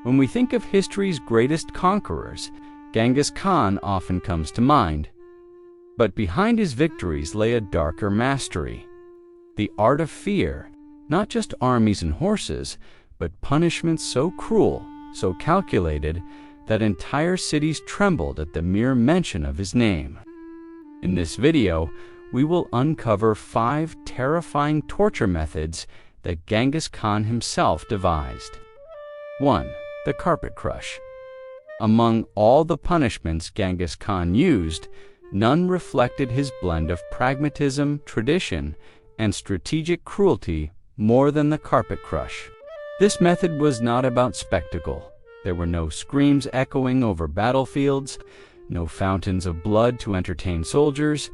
When we think of history's greatest conquerors, Genghis Khan often comes to mind. But behind his victories lay a darker mastery, the art of fear, not just armies and horses, but punishments so cruel, so calculated, that entire cities trembled at the mere mention of his name. In this video, we will uncover 5 terrifying torture methods that Genghis Khan himself devised. 1. The carpet crush. Among all the punishments Genghis Khan used, none reflected his blend of pragmatism, tradition, and strategic cruelty more than the carpet crush. This method was not about spectacle. There were no screams echoing over battlefields, no fountains of blood to entertain soldiers.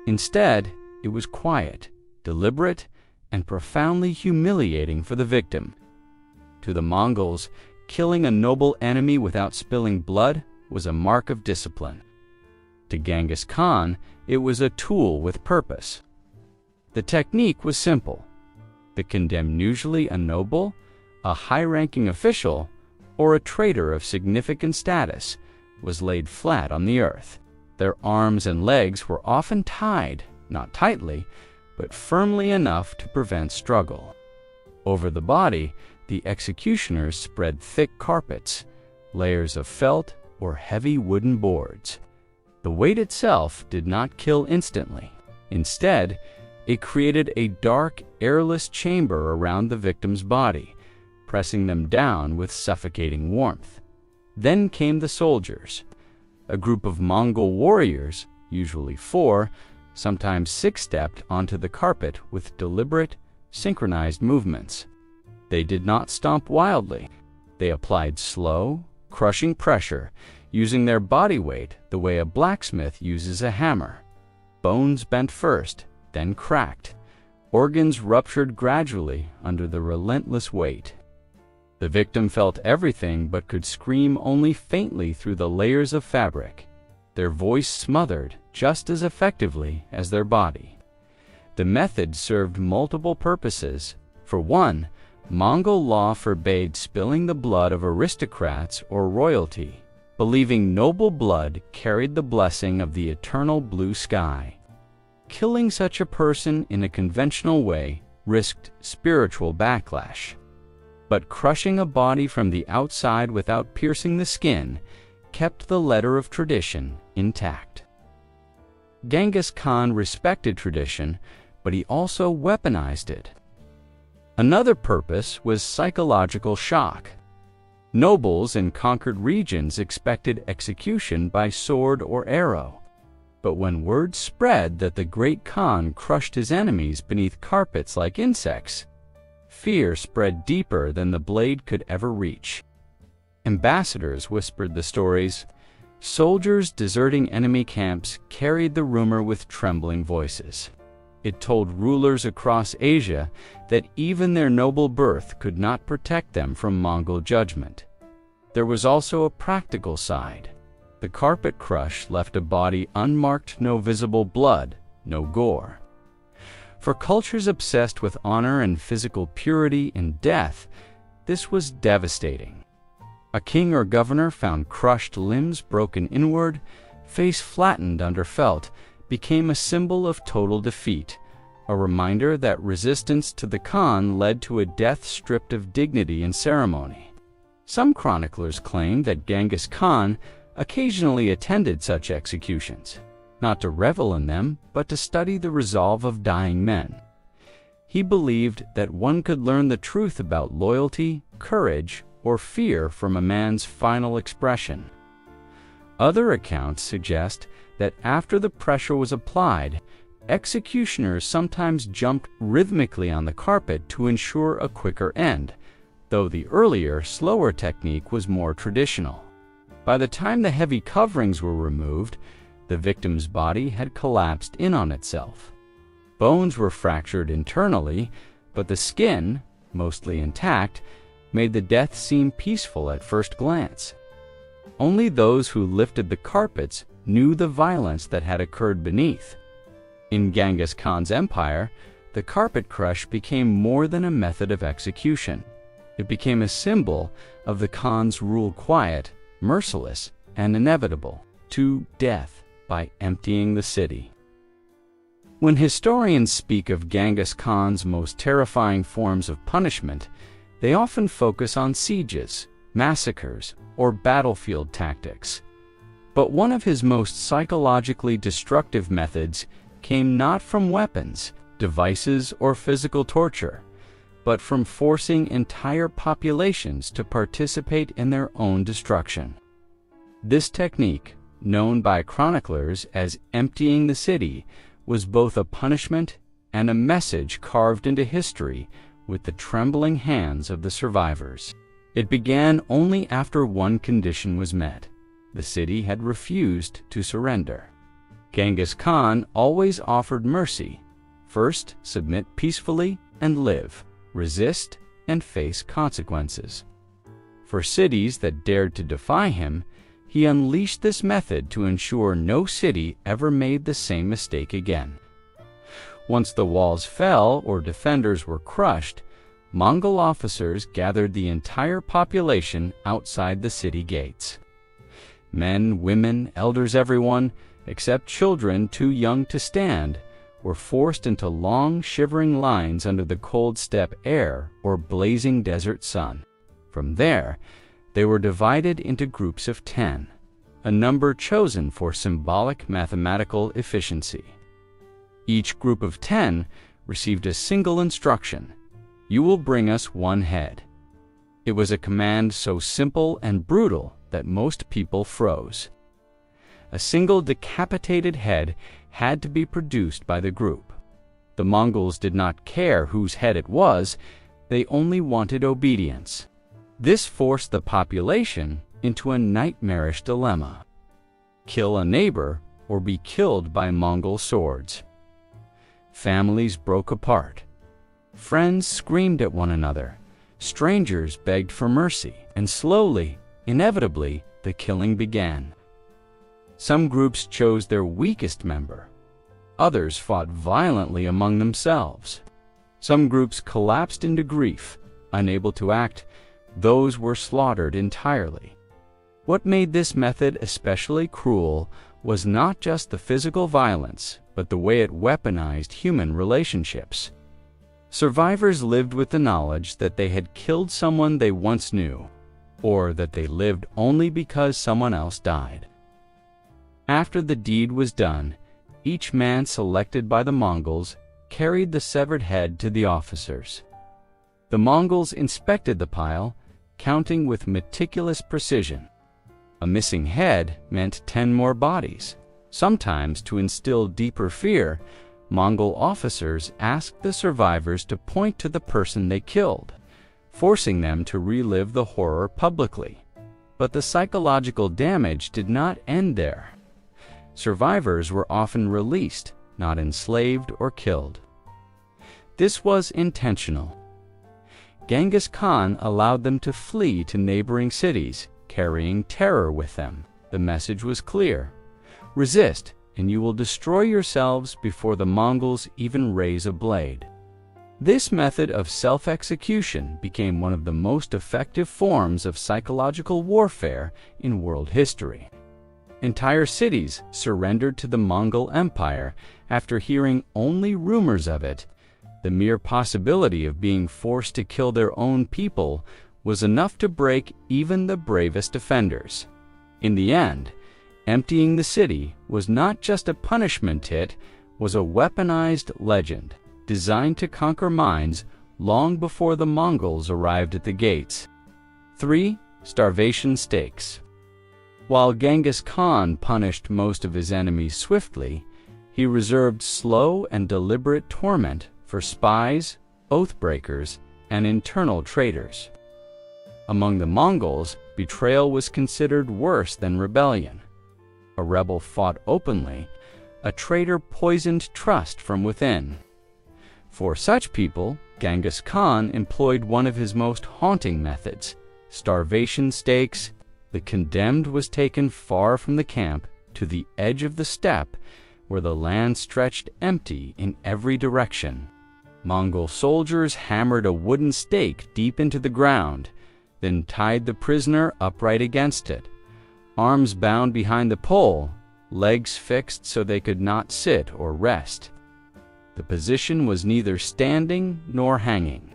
Instead, it was quiet, deliberate, and profoundly humiliating for the victim. To the Mongols, killing a noble enemy without spilling blood was a mark of discipline. To Genghis Khan, it was a tool with purpose. The technique was simple. The condemned, usually a noble, a high-ranking official, or a traitor of significant status, was laid flat on the earth. Their arms and legs were often tied, not tightly, but firmly enough to prevent struggle. Over the body, the executioners spread thick carpets, layers of felt or heavy wooden boards. The weight itself did not kill instantly. Instead, it created a dark, airless chamber around the victim's body, pressing them down with suffocating warmth. Then came the soldiers, a group of Mongol warriors, usually 4, sometimes 6, stepped onto the carpet with deliberate, synchronized movements. They did not stomp wildly. They applied slow, crushing pressure, using their body weight the way a blacksmith uses a hammer. Bones bent first, then cracked. Organs ruptured gradually under the relentless weight. The victim felt everything but could scream only faintly through the layers of fabric, their voice smothered just as effectively as their body. The method served multiple purposes. For one, Mongol law forbade spilling the blood of aristocrats or royalty, believing noble blood carried the blessing of the eternal blue sky. Killing such a person in a conventional way risked spiritual backlash. But crushing a body from the outside without piercing the skin kept the letter of tradition intact. Genghis Khan respected tradition, but he also weaponized it. Another purpose was psychological shock. Nobles in conquered regions expected execution by sword or arrow. But when word spread that the great Khan crushed his enemies beneath carpets like insects, fear spread deeper than the blade could ever reach. Ambassadors whispered the stories. Soldiers deserting enemy camps carried the rumor with trembling voices. It told rulers across Asia that even their noble birth could not protect them from Mongol judgment. There was also a practical side. The carpet crush left a body unmarked, no visible blood, no gore. For cultures obsessed with honor and physical purity in death, this was devastating. A king or governor found crushed limbs broken inward, face flattened under felt, became a symbol of total defeat, a reminder that resistance to the Khan led to a death stripped of dignity and ceremony. Some chroniclers claim that Genghis Khan occasionally attended such executions, not to revel in them, but to study the resolve of dying men. He believed that one could learn the truth about loyalty, courage, or fear from a man's final expression. Other accounts suggest that after the pressure was applied, executioners sometimes jumped rhythmically on the carpet to ensure a quicker end, though the earlier, slower technique was more traditional. By the time the heavy coverings were removed, the victim's body had collapsed in on itself. Bones were fractured internally, but the skin, mostly intact, made the death seem peaceful at first glance. Only those who lifted the carpets knew the violence that had occurred beneath. In Genghis Khan's empire, the carpet crush became more than a method of execution. It became a symbol of the Khan's rule, quiet, merciless, and inevitable to death by emptying the city. When historians speak of Genghis Khan's most terrifying forms of punishment, they often focus on sieges, massacres, or battlefield tactics. But one of his most psychologically destructive methods came not from weapons, devices, or physical torture, but from forcing entire populations to participate in their own destruction. This technique, known by chroniclers as emptying the city, was both a punishment and a message carved into history with the trembling hands of the survivors. It began only after one condition was met. The city had refused to surrender. Genghis Khan always offered mercy. First, submit peacefully and live. Resist and face consequences. For cities that dared to defy him, he unleashed this method to ensure no city ever made the same mistake again. Once the walls fell or defenders were crushed, Mongol officers gathered the entire population outside the city gates. Men, women, elders, everyone, except children too young to stand, were forced into long, shivering lines under the cold steppe air or blazing desert sun. From there, they were divided into groups of 10, a number chosen for symbolic mathematical efficiency. Each group of 10 received a single instruction: "You will bring us one head." It was a command so simple and brutal that most people froze. A single decapitated head had to be produced by the group. The Mongols did not care whose head it was, they only wanted obedience. This forced the population into a nightmarish dilemma: kill a neighbor or be killed by Mongol swords. Families broke apart. Friends screamed at one another. Strangers begged for mercy, and slowly, inevitably, the killing began. Some groups chose their weakest member. Others fought violently among themselves. Some groups collapsed into grief, unable to act. Those were slaughtered entirely. What made this method especially cruel was not just the physical violence, but the way it weaponized human relationships. Survivors lived with the knowledge that they had killed someone they once knew, or that they lived only because someone else died. After the deed was done, each man selected by the Mongols carried the severed head to the officers. The Mongols inspected the pile, counting with meticulous precision. A missing head meant 10 more bodies. Sometimes, to instill deeper fear, Mongol officers asked the survivors to point to the person they killed, forcing them to relive the horror publicly. But the psychological damage did not end there. Survivors were often released, not enslaved or killed. This was intentional. Genghis Khan allowed them to flee to neighboring cities, carrying terror with them. The message was clear: resist, and you will destroy yourselves before the Mongols even raise a blade. This method of self-execution became one of the most effective forms of psychological warfare in world history. Entire cities surrendered to the Mongol Empire after hearing only rumors of it. The mere possibility of being forced to kill their own people was enough to break even the bravest defenders. In the end, emptying the city was not just a punishment, it was a weaponized legend designed to conquer minds long before the Mongols arrived at the gates. 3. Starvation stakes. While Genghis Khan punished most of his enemies swiftly, he reserved slow and deliberate torment for spies, oath-breakers, and internal traitors. Among the Mongols, betrayal was considered worse than rebellion. A rebel fought openly, a traitor poisoned trust from within. For such people, Genghis Khan employed one of his most haunting methods: starvation stakes. The condemned was taken far from the camp to the edge of the steppe, where the land stretched empty in every direction. Mongol soldiers hammered a wooden stake deep into the ground, then tied the prisoner upright against it, arms bound behind the pole, legs fixed so they could not sit or rest. The position was neither standing nor hanging.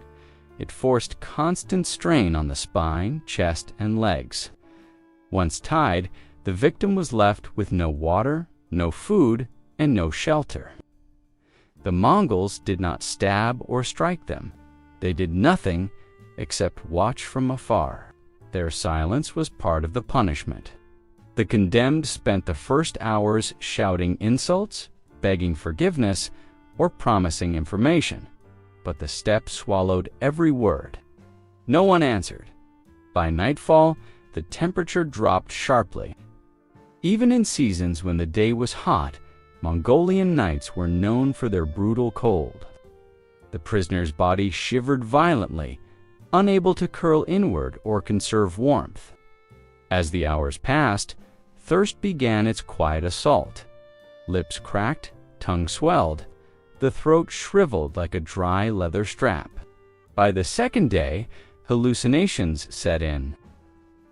It forced constant strain on the spine, chest, and legs. Once tied, the victim was left with no water, no food, and no shelter. The Mongols did not stab or strike them. They did nothing except watch from afar. Their silence was part of the punishment. The condemned spent the first hours shouting insults, begging forgiveness, or promising information, but the steppe swallowed every word. No one answered. By nightfall, the temperature dropped sharply. Even in seasons when the day was hot, Mongolian nights were known for their brutal cold. The prisoner's body shivered violently, unable to curl inward or conserve warmth. As the hours passed, thirst began its quiet assault. Lips cracked, tongue swelled, the throat shriveled like a dry leather strap. By the second day, hallucinations set in.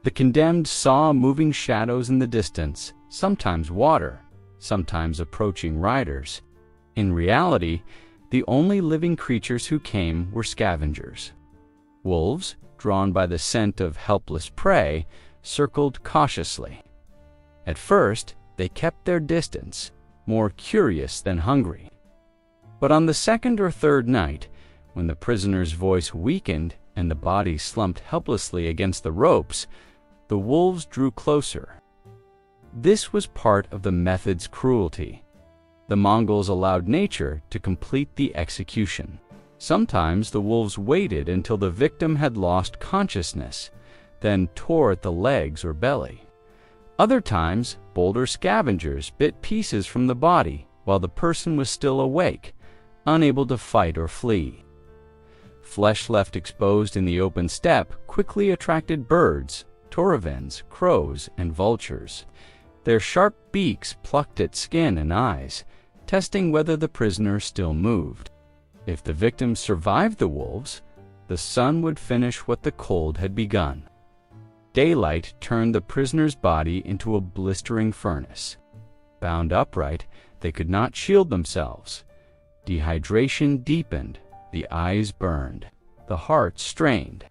The condemned saw moving shadows in the distance, sometimes water, sometimes approaching riders. In reality, the only living creatures who came were scavengers. Wolves, drawn by the scent of helpless prey, circled cautiously. At first, they kept their distance, more curious than hungry. But on the second or third night, when the prisoner's voice weakened and the body slumped helplessly against the ropes, the wolves drew closer. This was part of the method's cruelty. The Mongols allowed nature to complete the execution. Sometimes the wolves waited until the victim had lost consciousness, then tore at the legs or belly. Other times, bolder scavengers bit pieces from the body while the person was still awake, unable to fight or flee. Flesh left exposed in the open steppe quickly attracted birds, torrevins, crows, and vultures. Their sharp beaks plucked at skin and eyes, testing whether the prisoner still moved. If the victim survived the wolves, the sun would finish what the cold had begun. Daylight turned the prisoner's body into a blistering furnace. Bound upright, they could not shield themselves. Dehydration deepened, the eyes burned, the heart strained.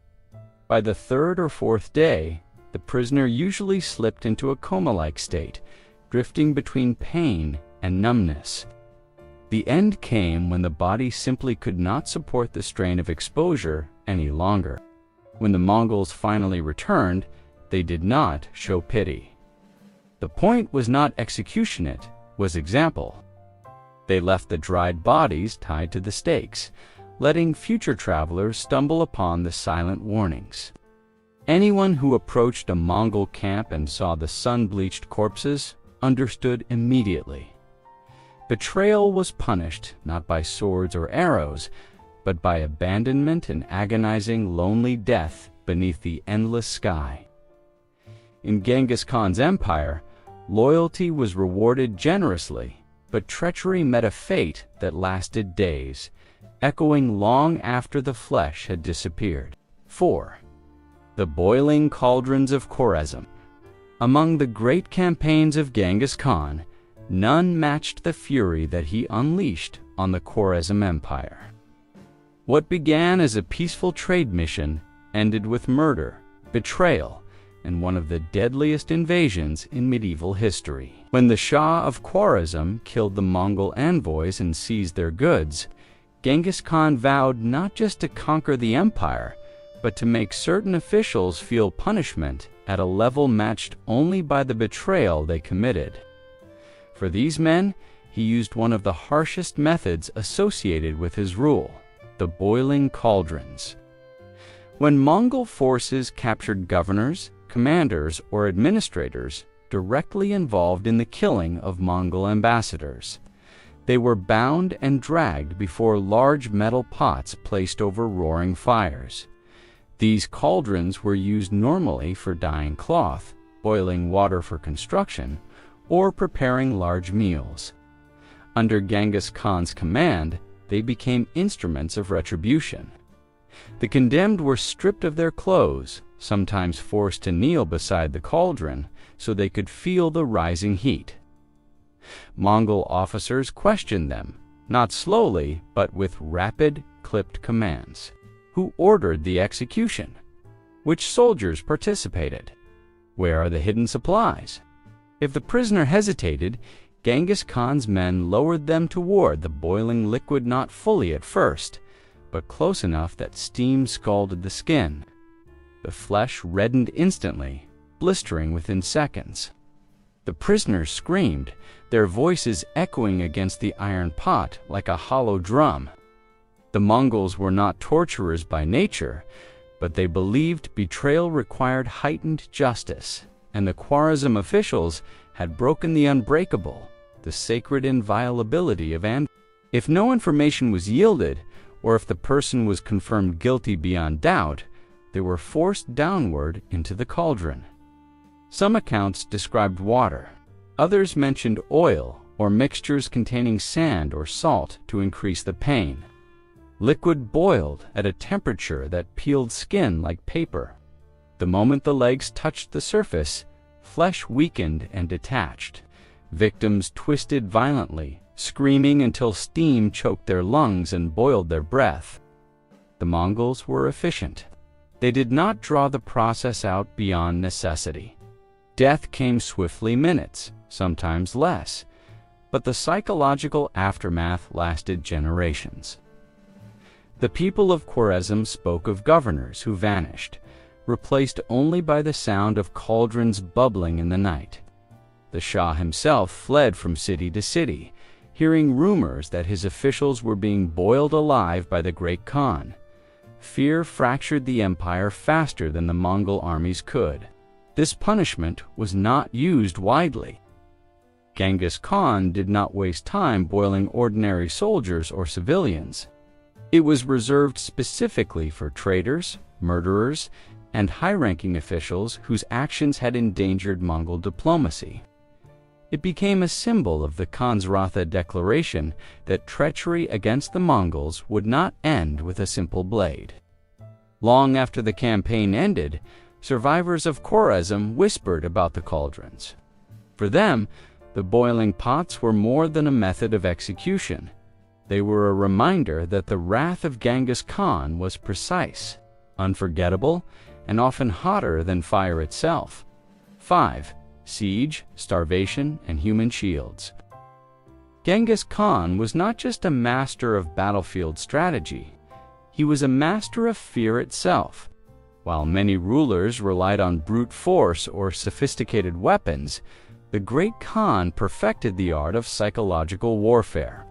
By the third or fourth day, the prisoner usually slipped into a coma-like state, drifting between pain and numbness. The end came when the body simply could not support the strain of exposure any longer. When the Mongols finally returned, they did not show pity. The point was not execution, it was example. They left the dried bodies tied to the stakes, letting future travelers stumble upon the silent warnings. Anyone who approached a Mongol camp and saw the sun-bleached corpses understood immediately. Betrayal was punished not by swords or arrows, but by abandonment and agonizing, lonely death beneath the endless sky. In Genghis Khan's empire, loyalty was rewarded generously, but treachery met a fate that lasted days, echoing long after the flesh had disappeared. 4. The boiling cauldrons of Khwarezm. Among the great campaigns of Genghis Khan, none matched the fury that he unleashed on the Khwarezm Empire. What began as a peaceful trade mission ended with murder, betrayal, and one of the deadliest invasions in medieval history. When the Shah of Khwarezm killed the Mongol envoys and seized their goods, Genghis Khan vowed not just to conquer the empire, but to make certain officials feel punishment at a level matched only by the betrayal they committed. For these men, he used one of the harshest methods associated with his rule, the boiling cauldrons. When Mongol forces captured governors, commanders, or administrators directly involved in the killing of Mongol ambassadors, they were bound and dragged before large metal pots placed over roaring fires. These cauldrons were used normally for dyeing cloth, boiling water for construction, or preparing large meals. Under Genghis Khan's command, they became instruments of retribution. The condemned were stripped of their clothes, sometimes forced to kneel beside the cauldron so they could feel the rising heat. Mongol officers questioned them, not slowly, but with rapid, clipped commands. Who ordered the execution? Which soldiers participated? Where are the hidden supplies? If the prisoner hesitated, Genghis Khan's men lowered them toward the boiling liquid, not fully at first, but close enough that steam scalded the skin. The flesh reddened instantly, blistering within seconds. The prisoners screamed, their voices echoing against the iron pot like a hollow drum. The Mongols were not torturers by nature, but they believed betrayal required heightened justice, and the Khwarezm officials had broken the unbreakable, the sacred inviolability of and. If no information was yielded, or if the person was confirmed guilty beyond doubt, they were forced downward into the cauldron. Some accounts described water. Others mentioned oil or mixtures containing sand or salt to increase the pain. Liquid boiled at a temperature that peeled skin like paper. The moment the legs touched the surface, flesh weakened and detached. Victims twisted violently, screaming until steam choked their lungs and boiled their breath. The Mongols were efficient. They did not draw the process out beyond necessity. Death came swiftly, minutes, sometimes less, but the psychological aftermath lasted generations. The people of Khwarezm spoke of governors who vanished, replaced only by the sound of cauldrons bubbling in the night. The Shah himself fled from city to city, hearing rumors that his officials were being boiled alive by the great Khan. Fear fractured the empire faster than the Mongol armies could. This punishment was not used widely. Genghis Khan did not waste time boiling ordinary soldiers or civilians. It was reserved specifically for traitors, murderers, and high-ranking officials whose actions had endangered Mongol diplomacy. It became a symbol of the Khan's Ratha declaration that treachery against the Mongols would not end with a simple blade. Long after the campaign ended, survivors of Khwarezm whispered about the cauldrons. For them, the boiling pots were more than a method of execution. They were a reminder that the wrath of Genghis Khan was precise, unforgettable, and often hotter than fire itself. 5. Siege, starvation, and human shields. Genghis Khan was not just a master of battlefield strategy. He was a master of fear itself. While many rulers relied on brute force or sophisticated weapons, the great Khan perfected the art of psychological warfare.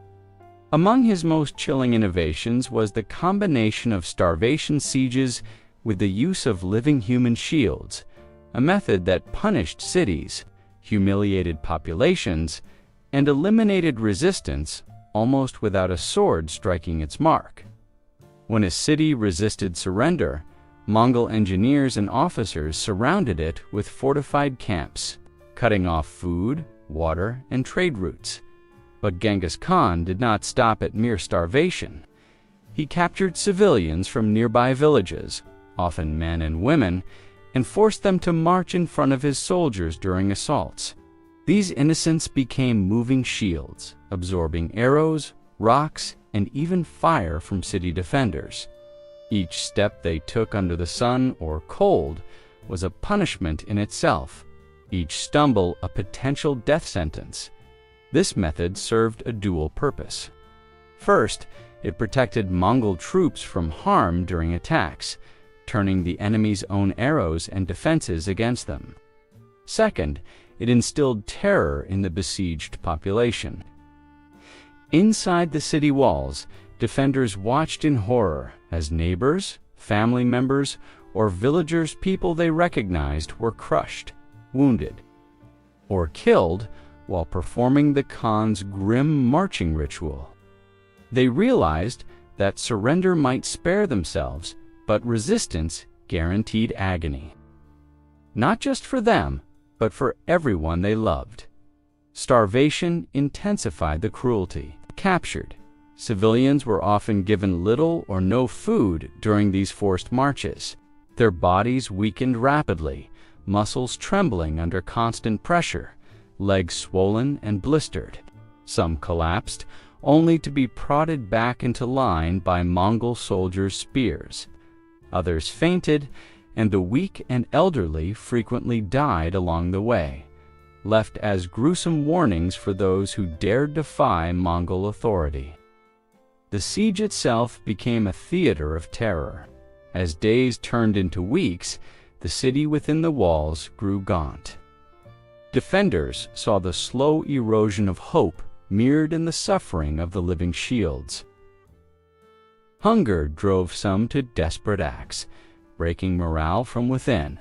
Among his most chilling innovations was the combination of starvation sieges with the use of living human shields, a method that punished cities, humiliated populations, and eliminated resistance almost without a sword striking its mark. When a city resisted surrender, Mongol engineers and officers surrounded it with fortified camps, cutting off food, water, and trade routes. But Genghis Khan did not stop at mere starvation. He captured civilians from nearby villages, often men and women, and forced them to march in front of his soldiers during assaults. These innocents became moving shields, absorbing arrows, rocks, and even fire from city defenders. Each step they took under the sun or cold was a punishment in itself, each stumble a potential death sentence. This method served a dual purpose. First, it protected Mongol troops from harm during attacks, turning the enemy's own arrows and defenses against them. Second, it instilled terror in the besieged population. Inside the city walls, defenders watched in horror as neighbors, family members, or villagers people they recognized were crushed, wounded, or killed while performing the Khan's grim marching ritual. They realized that surrender might spare themselves, but resistance guaranteed agony. Not just for them, but for everyone they loved. Starvation intensified the cruelty. Captured, Civilians were often given little or no food during these forced marches. Their bodies weakened rapidly, muscles trembling under constant pressure, legs swollen and blistered. Some collapsed, only to be prodded back into line by Mongol soldiers' spears. Others fainted, and the weak and elderly frequently died along the way, left as gruesome warnings for those who dared defy Mongol authority. The siege itself became a theater of terror. As days turned into weeks, the city within the walls grew gaunt. Defenders saw the slow erosion of hope mirrored in the suffering of the living shields. Hunger drove some to desperate acts, breaking morale from within.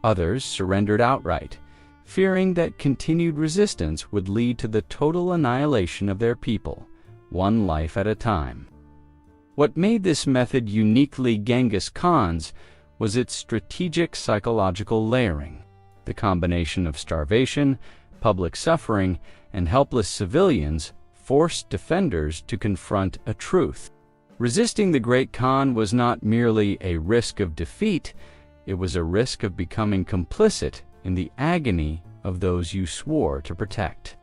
Others surrendered outright, fearing that continued resistance would lead to the total annihilation of their people, one life at a time. What made this method uniquely Genghis Khan's was its strategic psychological layering. The combination of starvation, public suffering, and helpless civilians forced defenders to confront a truth. Resisting the Great Khan was not merely a risk of defeat, it was a risk of becoming complicit in the agony of those you swore to protect.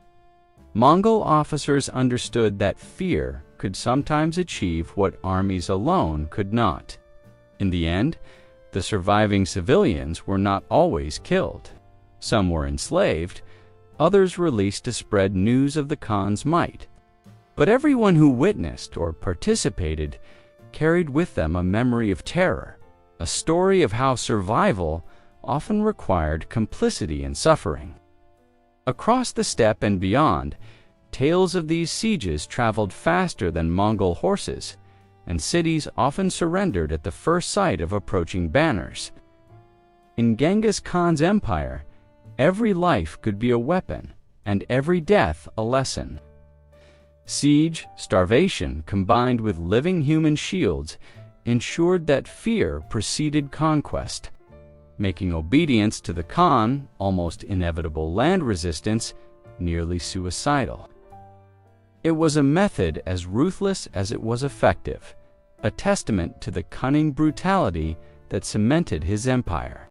Mongol officers understood that fear could sometimes achieve what armies alone could not. In the end, the surviving civilians were not always killed. Some were enslaved, others released to spread news of the Khan's might. But everyone who witnessed or participated carried with them a memory of terror, a story of how survival often required complicity in suffering. Across the steppe and beyond, tales of these sieges traveled faster than Mongol horses, and cities often surrendered at the first sight of approaching banners. In Genghis Khan's empire, every life could be a weapon, and every death a lesson. Siege, starvation, combined with living human shields, ensured that fear preceded conquest, making obedience to the Khan, almost inevitable land resistance, nearly suicidal. It was a method as ruthless as it was effective, a testament to the cunning brutality that cemented his empire.